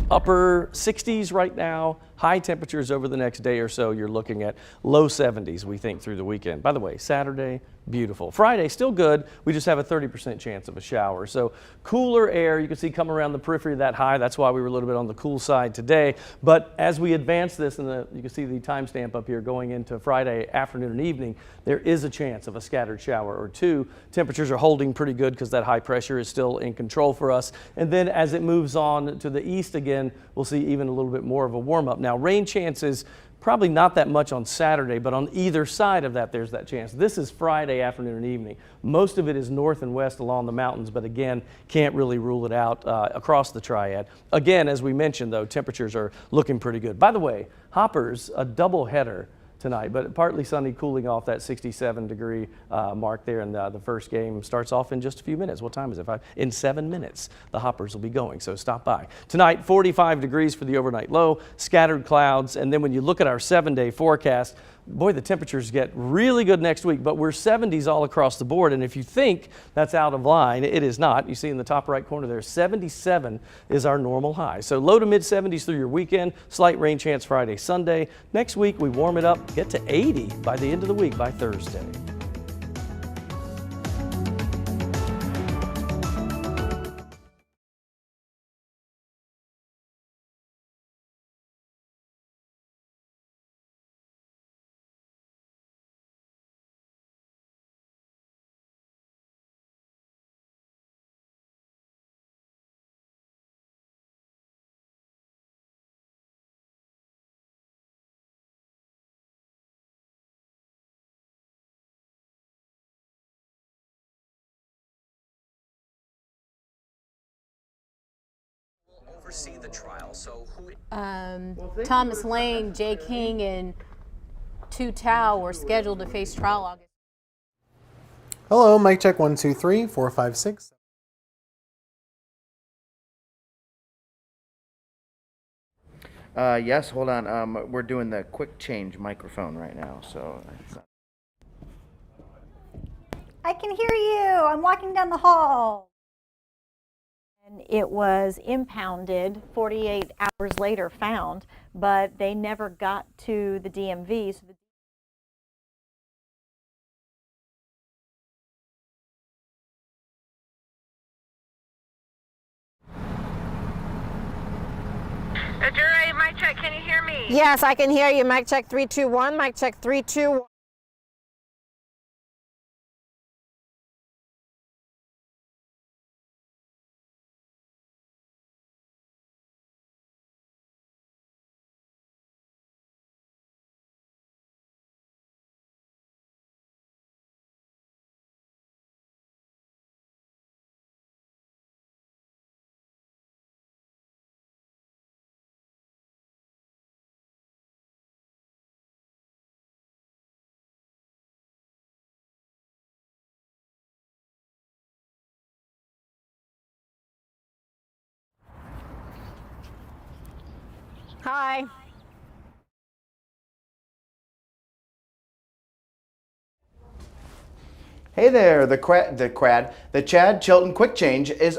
upper 60s right now, high temperatures over the next day or so. You're looking at low 70s, we think, through the weekend. By the way, Saturday, beautiful. Friday, still good. We just have a 30% chance of a shower. So cooler air, you can see come around the periphery of that high. That's why we were a little bit on the cool side today. But as we advance this, you can see the timestamp up here going into Friday afternoon and evening, there is a chance of a scattered shower or two. Temperatures are holding pretty good because that high pressure is still in control for us. And then as it moves on to the east again, we'll see even a little bit more of a warm up. Now, rain chances, probably not that much on Saturday, but on either side of that, there's that chance. This is Friday afternoon and evening. Most of it is north and west along the mountains, but again, can't really rule it out across the Triad. Again, as we mentioned, though, temperatures are looking pretty good. By the way, Hoppers, a double header tonight, but partly sunny, cooling off that 67-degree mark there, and the first game starts off in just a few minutes. What time is it? In 7 minutes, the Hoppers will be going, so stop by. Tonight, 45 degrees for the overnight low, scattered clouds, and then when you look at our 7-day forecast, boy, the temperatures get really good next week, but we're 70s all across the board, and if you think that's out of line, it is not. You see in the top right corner there, 77 is our normal high. So low to mid 70s through your weekend, slight rain chance Friday, Sunday. Next week, we warm it up, get to 80 by the end of the week by Thursday. Oversee the trial. So who? Thomas Lane, Jay King, and Tu Tao were scheduled to face trial August. Hello, mic check 1, 2, 3, 4, 5, 6. Yes, hold on. We're doing the quick change microphone right now, so. I can hear you. I'm walking down the hall. And it was impounded, 48 hours later found, but they never got to the DMV. So Jdrf, mic check, can you hear me? Yes, I can hear you. Mic check 3, 2, 1. Mic check 3, 2, 1. Hi. Hey there, the Chad Chilton quick change is.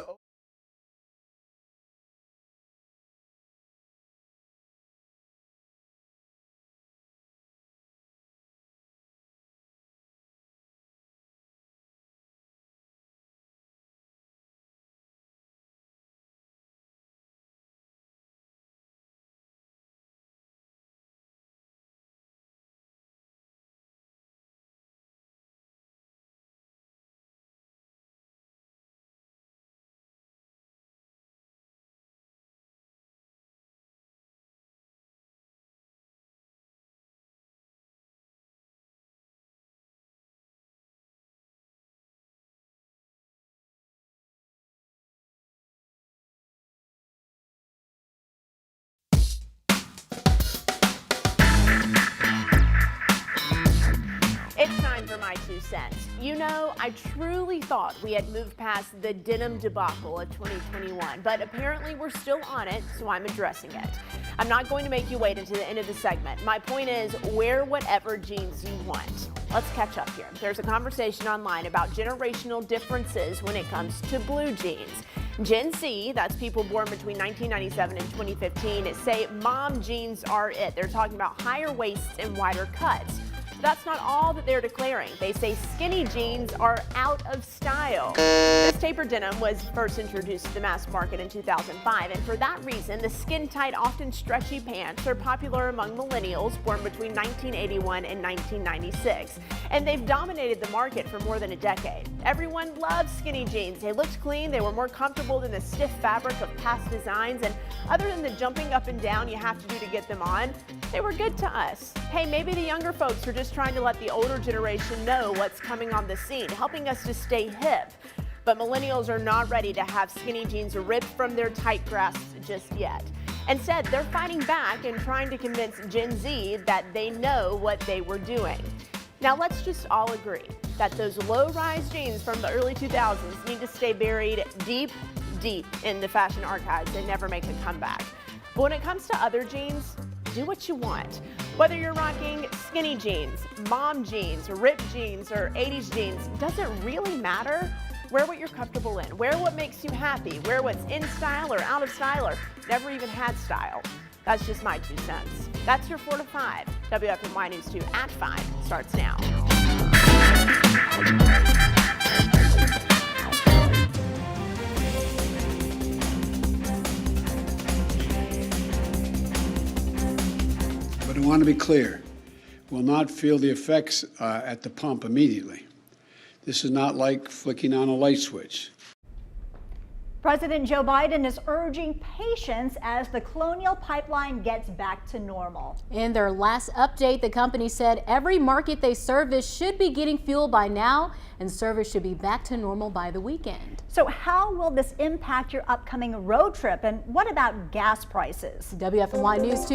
It's time for my 2 cents. You know, I truly thought we had moved past the denim debacle of 2021, but apparently we're still on it, so I'm addressing it. I'm not going to make you wait until the end of the segment. My point is, wear whatever jeans you want. Let's catch up here. There's a conversation online about generational differences when it comes to blue jeans. Gen Z, that's people born between 1997 and 2015, say mom jeans are it. They're talking about higher waists and wider cuts. That's not all that they're declaring. They say skinny jeans are out of style. This tapered denim was first introduced to the mass market in 2005, and for that reason, the skin-tight, often stretchy pants are popular among millennials born between 1981 and 1996. And they've dominated the market for more than a decade. Everyone loves skinny jeans. They looked clean, they were more comfortable than the stiff fabric of past designs, and other than the jumping up and down you have to do to get them on, they were good to us. Hey, maybe the younger folks are just trying to let the older generation know what's coming on the scene, helping us to stay hip. But millennials are not ready to have skinny jeans ripped from their tight grasps just yet. Instead, they're fighting back and trying to convince Gen Z that they know what they were doing. Now let's just all agree that those low-rise jeans from the early 2000s need to stay buried deep, deep in the fashion archives and never make a comeback. But when it comes to other jeans, do what you want. Whether you're rocking skinny jeans, mom jeans, ripped jeans, or 80s jeans, doesn't really matter. Wear what you're comfortable in. Wear what makes you happy. Wear what's in style or out of style or never even had style. That's just my 2 cents. That's your 4 to 5. WFMY News 2 at 5 starts now. But I want to be clear. Will not feel the effects at the pump immediately. This is not like flicking on a light switch. President Joe Biden is urging patience as the Colonial pipeline gets back to normal. In their last update, the company said every market they service should be getting fuel by now, and service should be back to normal by the weekend. So how will this impact your upcoming road trip, and what about gas prices? WFMY News 2